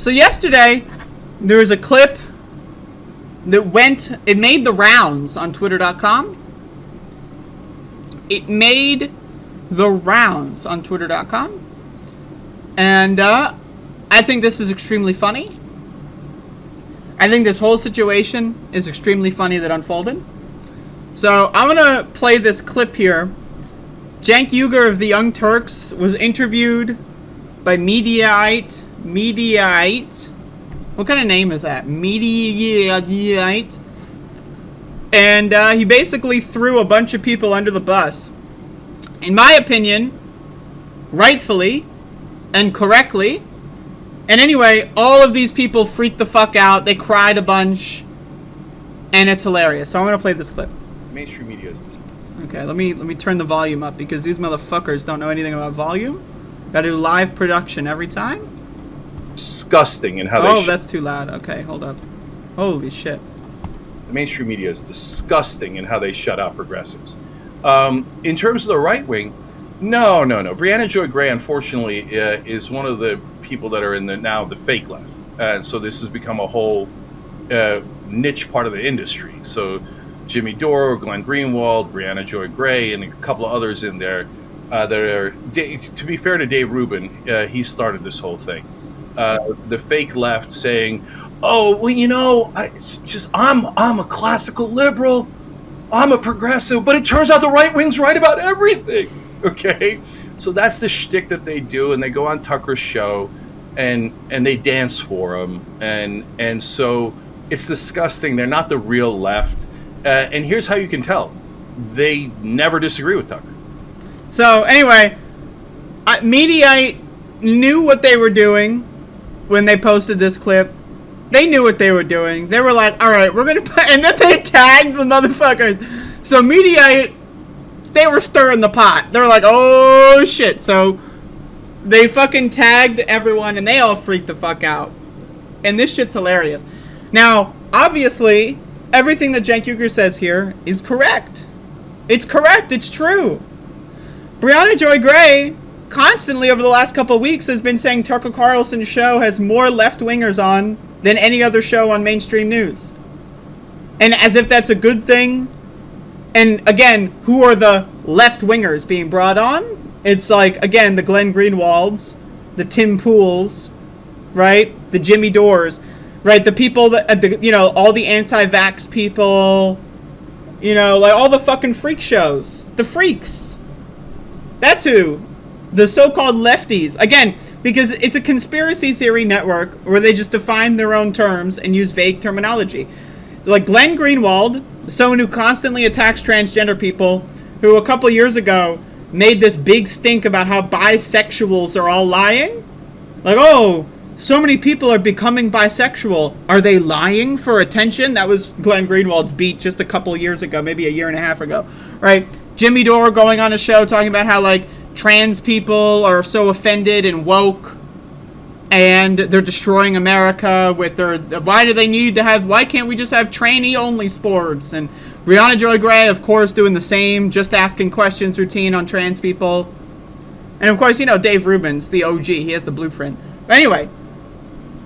So yesterday, there was a clip that it made the rounds on Twitter.com. It made the rounds on Twitter.com. And I think this is extremely funny. I think this whole situation is extremely funny that unfolded. So I'm going to play this clip here. Cenk Uygur of the Young Turks was interviewed by Mediaite. What kind of name is that? Mediaite. And he basically threw a bunch of people under the bus. In my opinion, rightfully and correctly. And anyway, all of these people freaked the fuck out. They cried a bunch. And it's hilarious. So I'm going to play this clip. Mainstream media is... Okay, let me turn the volume up because these motherfuckers don't know anything about volume. Gotta do live production every time. Disgusting in how Oh, they... that's too loud. Okay, hold up. Holy shit. The mainstream media is disgusting in how they shut out progressives. In terms of the right wing, no. Brianna Joy Gray, unfortunately, is one of the people that are in the fake left. And so this has become a whole niche part of the industry. So Jimmy Dore, Glenn Greenwald, Brianna Joy Gray, and a couple of others in there that are, to be fair to Dave Rubin, he started this whole thing. The fake left saying, "Oh, well, you know, it's just I'm a classical liberal, I'm a progressive, but it turns out the right wing's right about everything." Okay, so that's the shtick that they do, and they go on Tucker's show, and they dance for him, and so it's disgusting. They're not the real left, and here's how you can tell: they never disagree with Tucker. So anyway, Mediaite knew what they were doing when they posted this clip. They knew what they were doing. They were like, all right, we're going to put... And then they tagged the motherfuckers. So Mediaite, they were stirring the pot. They were like, oh, shit. So they fucking tagged everyone, and they all freaked the fuck out. And this shit's hilarious. Now, obviously, everything that Cenk Uygur says here is correct. It's correct. It's true. Brianna Joy Gray constantly over the last couple of weeks has been saying Tucker Carlson's show has more left-wingers on than any other show on mainstream news. And as if that's a good thing. And again, who are the left-wingers being brought on? It's like, again, the Glenn Greenwalds, the Tim Pools, right? The Jimmy Dores, right? The people that, all the anti-vax people, like all the fucking freak shows. The freaks. That's who. The so-called lefties. Again, because it's a conspiracy theory network where they just define their own terms and use vague terminology. Like Glenn Greenwald, someone who constantly attacks transgender people, who a couple years ago made this big stink about how bisexuals are all lying. Like, oh, so many people are becoming bisexual. Are they lying for attention? That was Glenn Greenwald's beat just a couple years ago, maybe a year and a half ago, right? Jimmy Dore going on a show talking about how, like, trans people are so offended and woke and they're destroying America with their... Why can't we just have trainee-only sports? And Brianna Joy Gray, of course, doing the same, just asking questions routine on trans people. And, of course, Dave Rubin's the OG. He has the blueprint. But anyway,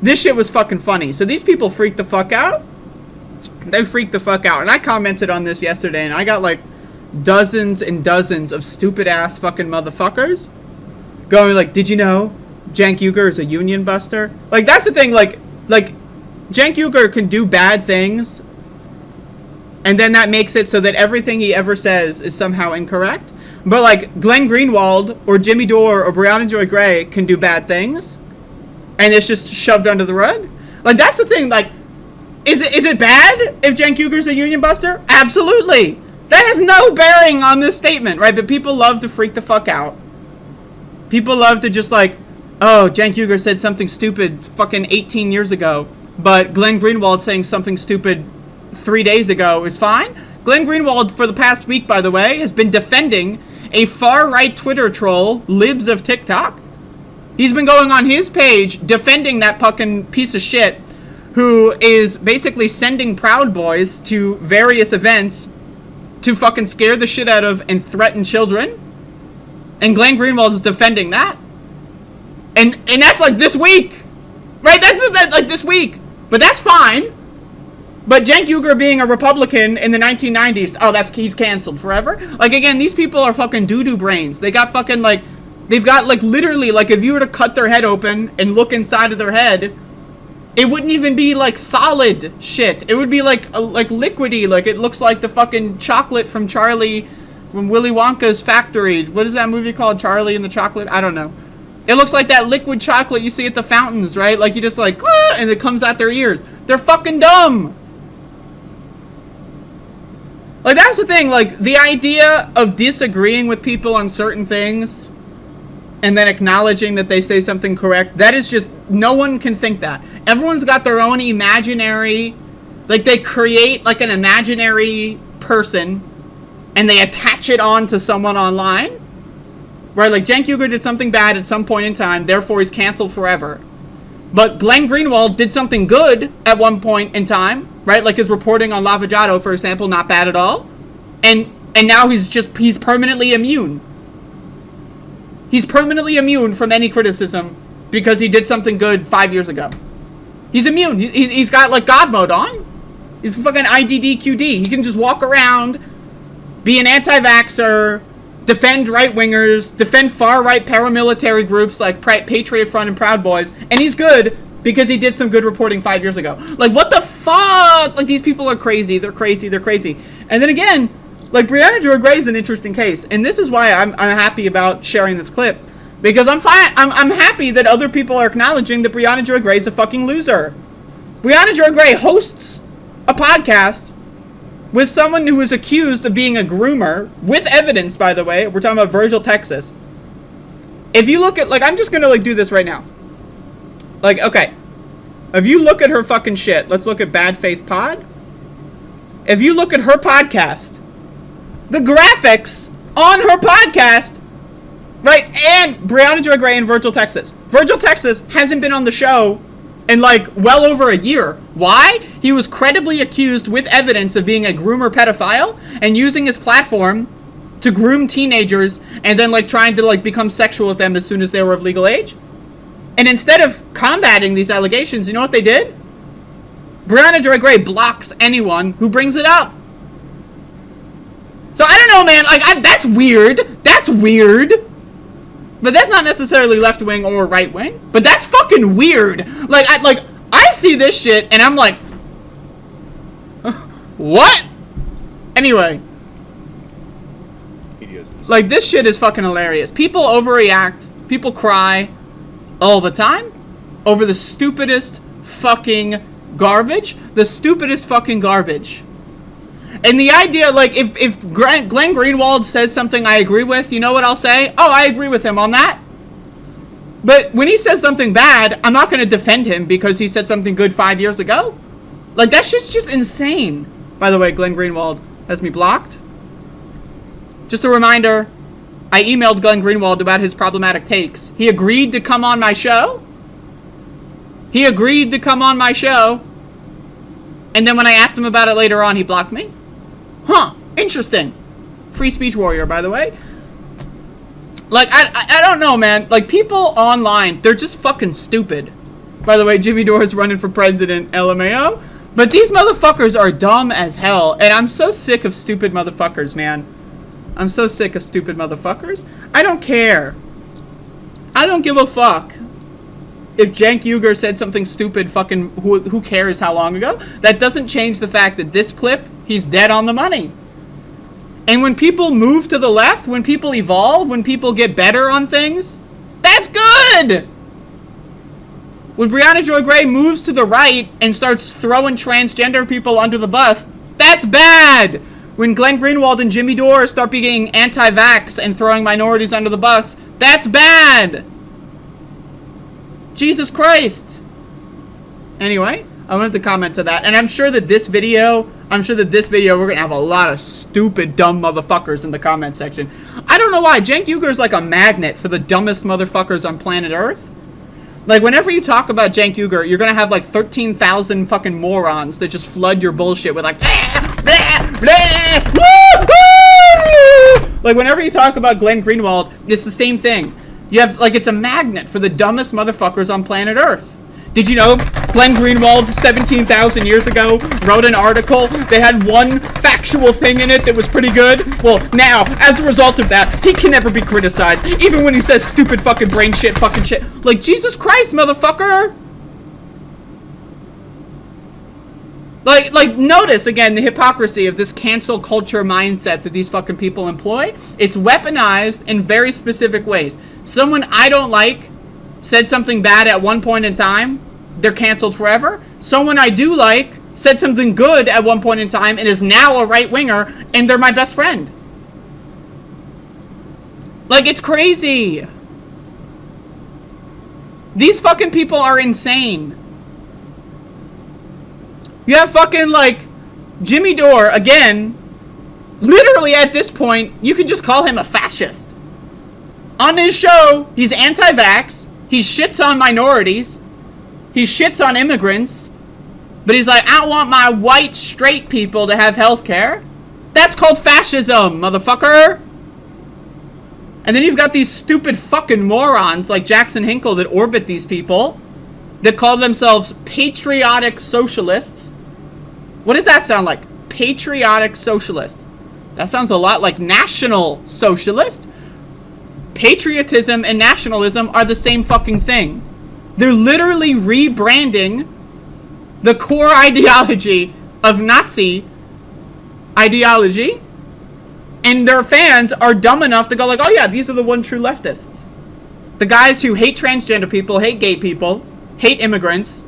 this shit was fucking funny. So these people freaked the fuck out. They freaked the fuck out. And I commented on this yesterday, and I got, like, dozens and dozens of stupid-ass fucking motherfuckers going like, did you know Cenk Uygur is a union buster? Like, that's the thing, like Cenk Uygur can do bad things, and then that makes it so that everything he ever says is somehow incorrect. But, like, Glenn Greenwald or Jimmy Dore or Brianna Joy Gray can do bad things, and it's just shoved under the rug. Like, that's the thing, like, is it bad if Cenk Uygur's a union buster? Absolutely. That has no bearing on this statement, right? But people love to freak the fuck out. People love to just like, oh, Cenk Uygur said something stupid fucking 18 years ago, but Glenn Greenwald saying something stupid 3 days ago is fine. Glenn Greenwald, for the past week, by the way, has been defending a far-right Twitter troll, Libs of TikTok. He's been going on his page defending that fucking piece of shit who is basically sending Proud Boys to various events to fucking scare the shit out of and threaten children. And Glenn Greenwald is defending that. And that's like this week. Right? That's like this week. But that's fine. But Cenk Uygur being a Republican in the 1990s, he's canceled forever. Like, again, these people are fucking doo-doo brains. They got fucking, like, they've got, like, literally, like, if you were to cut their head open and look inside of their head, it wouldn't even be, like, solid shit. It would be, like liquidy. Like, it looks like the fucking chocolate from Willy Wonka's factory. What is that movie called? Charlie and the Chocolate? I don't know. It looks like that liquid chocolate you see at the fountains, right? Like, you just, like, and it comes out their ears. They're fucking dumb. Like, that's the thing, like, the idea of disagreeing with people on certain things and then acknowledging that they say something correct, that is just, no one can think that. Everyone's got their own imaginary, like, they create, like, an imaginary person and they attach it on to someone online. Right, like, Cenk Uygur did something bad at some point in time, therefore he's canceled forever. But Glenn Greenwald did something good at one point in time, right? Like his reporting on Lava Jato, for example, not bad at all. And now he's permanently immune. He's permanently immune from any criticism because he did something good 5 years ago. He's immune. He's got, like, God mode on. He's fucking IDDQD. He can just walk around, be an anti-vaxxer, defend right-wingers, defend far-right paramilitary groups like Patriot Front and Proud Boys, and he's good because he did some good reporting 5 years ago. Like, what the fuck? Like, these people are crazy. They're crazy. They're crazy. And then again, like, Brianna Joy Gray is an interesting case, and this is why I'm happy about sharing this clip, because I'm happy that other people are acknowledging that Brianna Joy Gray is a fucking loser. Brianna Joy Gray hosts a podcast with someone who is accused of being a groomer, with evidence, by the way. We're talking about Virgil, Texas. If you look at, like, I'm just gonna, like, do this right now. Like, okay. If you look at her fucking shit, let's look at Bad Faith Pod. If you look at her podcast, the graphics on her podcast, right, and Brianna Joy Gray and Virgil, Texas. Virgil, Texas hasn't been on the show in, like, well over a year. Why? He was credibly accused with evidence of being a groomer pedophile and using his platform to groom teenagers and then, like, trying to, like, become sexual with them as soon as they were of legal age. And instead of combating these allegations, you know what they did? Brianna Joy Gray blocks anyone who brings it up. So I don't know, man. Like, that's weird. That's weird. But that's not necessarily left-wing or right-wing. But that's fucking weird. Like, I see this shit, and I'm like, what? Anyway. Like, this shit is fucking hilarious. People overreact. People cry all the time over the stupidest fucking garbage. The stupidest fucking garbage. And the idea, like, if Glenn Greenwald says something I agree with, you know what I'll say? Oh, I agree with him on that. But when he says something bad, I'm not going to defend him because he said something good 5 years ago. Like, that shit's just insane. By the way, Glenn Greenwald has me blocked. Just a reminder, I emailed Glenn Greenwald about his problematic takes. He agreed to come on my show. He agreed to come on my show. And then when I asked him about it later on, he blocked me. Huh, interesting. Free speech warrior, by the way. Like, I don't know, man. Like, people online, they're just fucking stupid. By the way, Jimmy Dore is running for president, LMAO. But these motherfuckers are dumb as hell. And I'm so sick of stupid motherfuckers, man. I'm so sick of stupid motherfuckers. I don't care. I don't give a fuck. If Cenk Uygur said something stupid, fucking who cares how long ago? That doesn't change the fact that this clip, he's dead on the money. And when people move to the left, when people evolve, when people get better on things, that's good! When Brianna Joy Gray moves to the right and starts throwing transgender people under the bus, that's bad! When Glenn Greenwald and Jimmy Dore start being anti-vax and throwing minorities under the bus, that's bad! Jesus Christ! Anyway, I wanted to comment to that. And I'm sure that this video, we're going to have a lot of stupid, dumb motherfuckers in the comment section. I don't know why. Cenk Uygur is like a magnet for the dumbest motherfuckers on planet Earth. Like, whenever you talk about Cenk Uygur, you're going to have like 13,000 fucking morons that just flood your bullshit with like, blah, blah, blah, woo, woo! Like, whenever you talk about Glenn Greenwald, it's the same thing. You have, like, it's a magnet for the dumbest motherfuckers on planet Earth. Did you know Glenn Greenwald 17,000 years ago wrote an article that had one factual thing in it that was pretty good? Well, now, as a result of that, he can never be criticized, even when he says stupid fucking brain shit, fucking shit. Like, Jesus Christ, motherfucker! Like, notice, again, the hypocrisy of this cancel culture mindset that these fucking people employ. It's weaponized in very specific ways. Someone I don't like said something bad at one point in time, they're canceled forever. Someone I do like said something good at one point in time and is now a right-winger, and they're my best friend. Like, it's crazy. These fucking people are insane. You have fucking, like, Jimmy Dore, again, literally at this point, you could just call him a fascist. On his show, he's anti-vax, he shits on minorities, he shits on immigrants, but he's like, I want my white, straight people to have health care. That's called fascism, motherfucker. And then you've got these stupid fucking morons like Jackson Hinkle that orbit these people, that call themselves patriotic socialists. What does that sound like? Patriotic socialist. That sounds a lot like national socialist. Patriotism and nationalism are the same fucking thing. They're literally rebranding the core ideology of Nazi ideology, and their fans are dumb enough to go like, oh yeah, these are the one true leftists. The guys who hate transgender people, hate gay people, hate immigrants,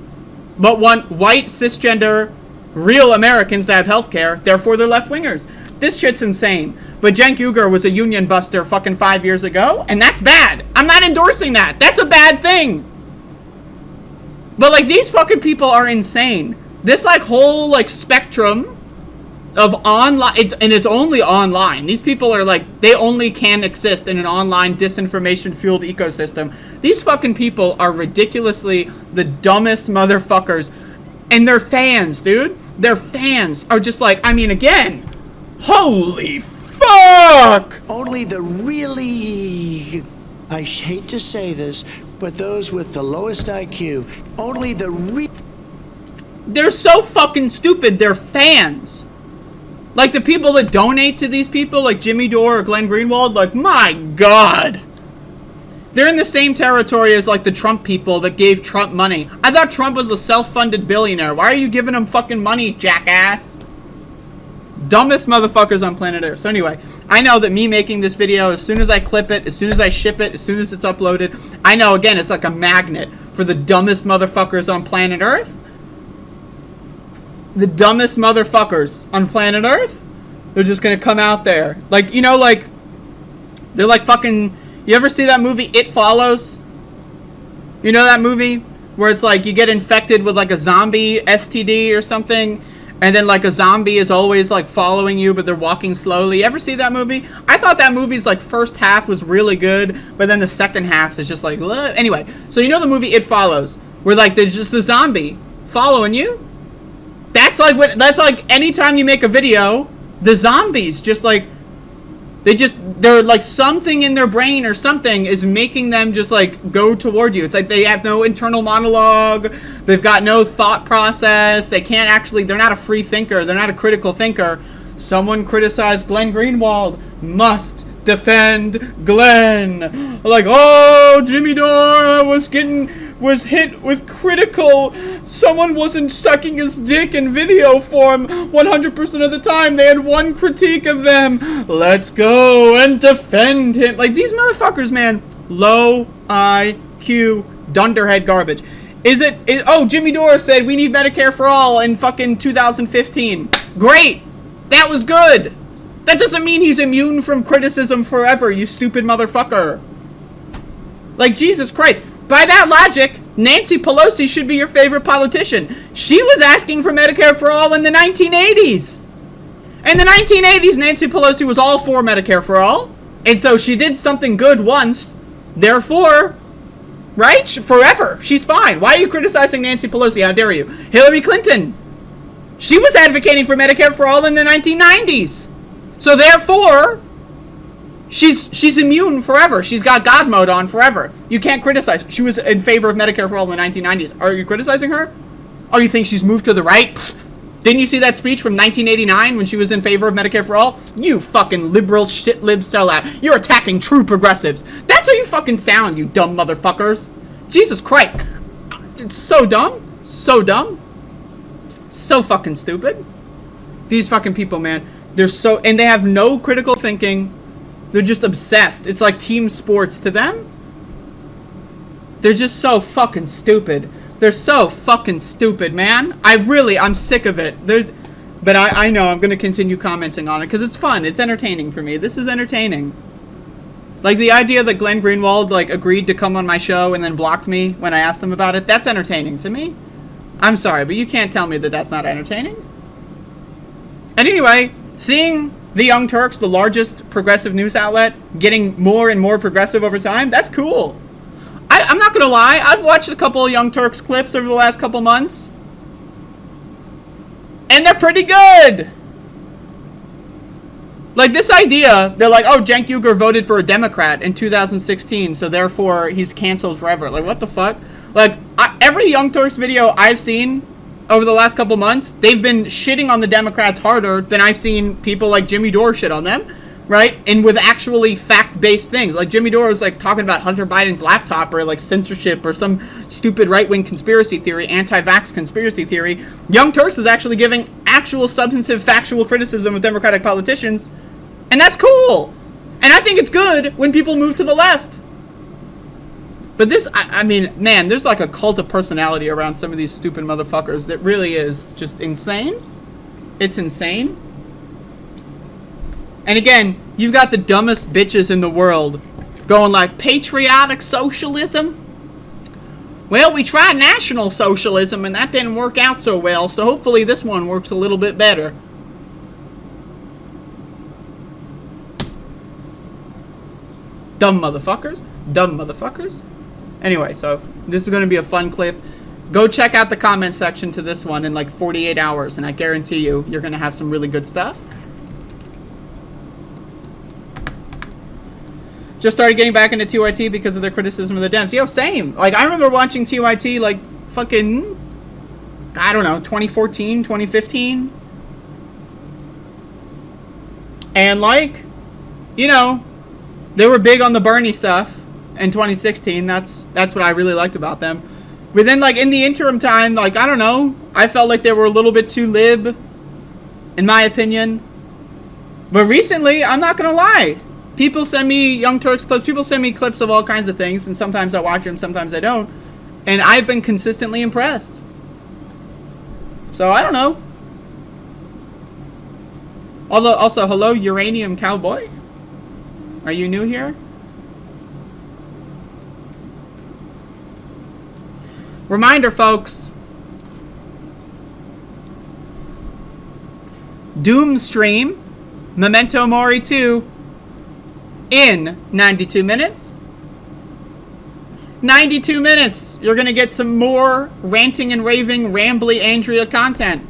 but want white, cisgender, real Americans to have health care, therefore they're left-wingers. This shit's insane. But Cenk Uygur was a union buster fucking 5 years ago, and that's bad. I'm not endorsing that. That's a bad thing. But, like, these fucking people are insane. This, like, whole, like, spectrum of online, it's only online. These people are, like, they only can exist in an online disinformation-fueled ecosystem. These fucking people are ridiculously the dumbest motherfuckers. And their fans, dude. Their fans are just like, I mean, again, holy fuck! Only the really, I hate to say this, but those with the lowest IQ, only the they're so fucking stupid, they're fans. Like, the people that donate to these people, like Jimmy Dore or Glenn Greenwald, like, my god. They're in the same territory as, like, the Trump people that gave Trump money. I thought Trump was a self-funded billionaire. Why are you giving him fucking money, jackass? Dumbest motherfuckers on planet Earth. So anyway, I know that me making this video, as soon as I clip it, as soon as I ship it, as soon as it's uploaded, I know, again, it's like a magnet for the dumbest motherfuckers on planet Earth. The dumbest motherfuckers on planet Earth, they're just gonna come out there. Like, you know, like, they're like fucking, you ever see that movie, It Follows? You know that movie? Where it's like, you get infected with like a zombie STD or something, and then like a zombie is always like following you, but they're walking slowly. You ever see that movie? I thought that movie's like first half was really good, but then the second half is just like, ugh. Anyway, so you know the movie It Follows, where like there's just a zombie following you? That's like anytime you make a video, the zombies just like, they're like something in their brain or something is making them just like go toward you. It's like they have no internal monologue. They've got no thought process. They can't actually, they're not a free thinker. They're not a critical thinker. Someone criticized Glenn Greenwald. Must defend Glenn. Like, oh, Jimmy Dore was hit with critical. Someone wasn't sucking his dick in video form 100% of the time. They had one critique of them. Let's go and defend him. Like, these motherfuckers, man, low IQ dunderhead garbage. Oh, Jimmy Dore said we need Medicare for all in fucking 2015. Great. That was good. That doesn't mean he's immune from criticism forever, you stupid motherfucker. Like, Jesus Christ. By that logic, Nancy Pelosi should be your favorite politician. She was asking for Medicare for all in the 1980s. In the 1980s, Nancy Pelosi was all for Medicare for all. And so she did something good once. Therefore, right? Forever. She's fine. Why are you criticizing Nancy Pelosi? How dare you? Hillary Clinton. She was advocating for Medicare for all in the 1990s. So therefore, She's immune forever. She's got God mode on forever. You can't criticize her. She was in favor of Medicare for all in the 1990s. Are you criticizing her? Oh, you think she's moved to the right? Didn't you see that speech from 1989 when she was in favor of Medicare for all? You fucking liberal shit lib sellout. You're attacking true progressives. That's how you fucking sound, you dumb motherfuckers. Jesus Christ. It's so dumb. So dumb. So fucking stupid. These fucking people, man. They're so... And they have no critical thinking. They're just obsessed. It's like team sports to them. They're just so fucking stupid. They're so fucking stupid, man. I'm sick of it. But I know I'm going to continue commenting on it because it's fun. It's entertaining for me. This is entertaining. Like, the idea that Glenn Greenwald, like, agreed to come on my show and then blocked me when I asked him about it, that's entertaining to me. I'm sorry, but you can't tell me that that's not entertaining. And anyway, seeing the Young Turks, the largest progressive news outlet, getting more and more progressive over time, that's cool. I'm not going to lie, I've watched a couple of Young Turks clips over the last couple months. And they're pretty good. Like, this idea, they're like, oh, Cenk Uygur voted for a Democrat in 2016, so therefore he's canceled forever. Like, what the fuck? Like, every Young Turks video I've seen over the last couple months, they've been shitting on the Democrats harder than I've seen people like Jimmy Dore shit on them, right? And with actually fact-based things. Like, Jimmy Dore was, like, talking about Hunter Biden's laptop or, like, censorship or some stupid right-wing conspiracy theory, anti-vax conspiracy theory. Young Turks is actually giving actual substantive, factual criticism of Democratic politicians. And that's cool. And I think it's good when people move to the left. But this, I mean, man, there's like a cult of personality around some of these stupid motherfuckers that really is just insane. It's insane. And again, you've got the dumbest bitches in the world going like, patriotic socialism? Well, we tried national socialism and that didn't work out so well, so hopefully this one works a little bit better. Dumb motherfuckers. Dumb motherfuckers. Anyway, so this is going to be a fun clip. Go check out the comment section to this one in like 48 hours, and I guarantee you, you're going to have some really good stuff. Just started getting back into TYT because of their criticism of the Dems. Yo, same. Like, I remember watching TYT like fucking, I don't know, 2014, 2015. And like, you know, they were big on the Bernie stuff in 2016. That's what I really liked about them. But then, like, in the interim time, like, I don't know, I felt like they were a little bit too lib, in my opinion. But recently, I'm not gonna lie, people send me Young Turks clips, people send me clips of all kinds of things, and sometimes I watch them, sometimes I don't. And I've been consistently impressed. So, I don't know. Although, also, hello, Uranium Cowboy? Are you new here? Reminder, folks. Doomstream, Memento Mori 2, in 92 minutes. 92 minutes. You're going to get some more ranting and raving, rambly Andrea content.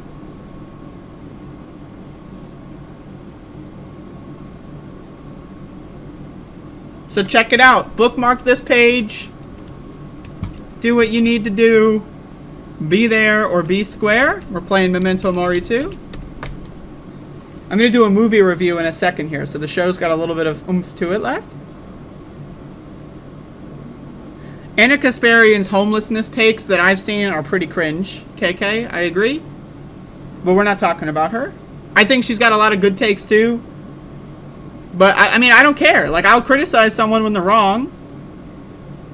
So check it out. Bookmark this page. Do what you need to do. Be there or be square. We're playing Memento Mori 2. I'm going to do a movie review in a second here, so the show's got a little bit of oomph to it left. Anna Kasparian's homelessness takes that I've seen are pretty cringe. KK, I agree. But we're not talking about her. I think she's got a lot of good takes too. But, I mean, I don't care. Like, I'll criticize someone when they're wrong.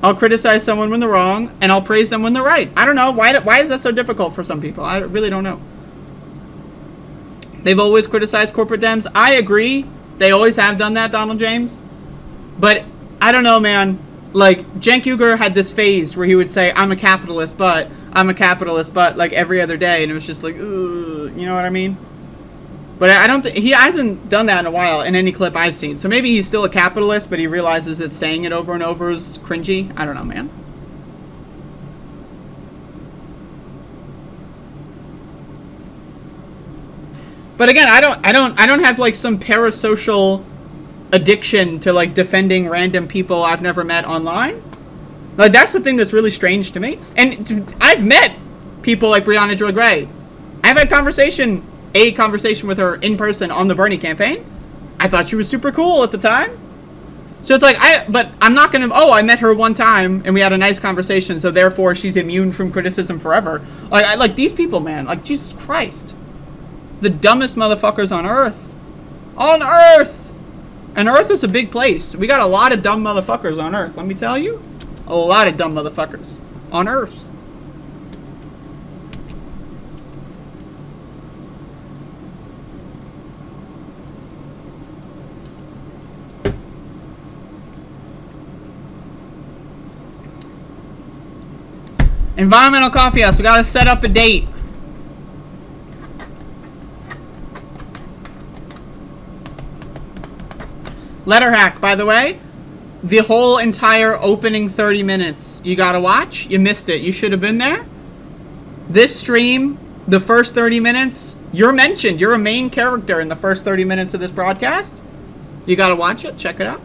I'll criticize someone when they're wrong, and I'll praise them when they're right. I don't know. Why is that so difficult for some people? I really don't know. They've always criticized corporate Dems. I agree. They always have done that, Donald James. But, I don't know, man. Like, Cenk Uygur had this phase where he would say, I'm a capitalist, but, like, every other day. And it was just like, ugh, you know what I mean? But I don't think, he hasn't done that in a while in any clip I've seen. So maybe he's still a capitalist, but he realizes that saying it over and over is cringy. I don't know, man. But again, I don't have like some parasocial addiction to like defending random people I've never met online. Like, that's the thing that's really strange to me. And I've met people like Brianna Joy Gray. I've had a conversation with her in person on the Bernie campaign. I thought she was super cool at the time. So it's like, but I'm not gonna, I met her one time and we had a nice conversation, so therefore she's immune from criticism forever. Like these people, man, like, Jesus Christ. The dumbest motherfuckers on Earth. On Earth! And Earth is a big place. We got a lot of dumb motherfuckers on Earth, let me tell you. A lot of dumb motherfuckers on Earth. Environmental Coffee House, we gotta set up a date. Letter hack, by the way. The whole entire opening 30 minutes you gotta watch. You missed it. You should have been there. This stream, the first 30 minutes, you're mentioned. You're a main character in the first 30 minutes of this broadcast. You gotta watch it. Check it out.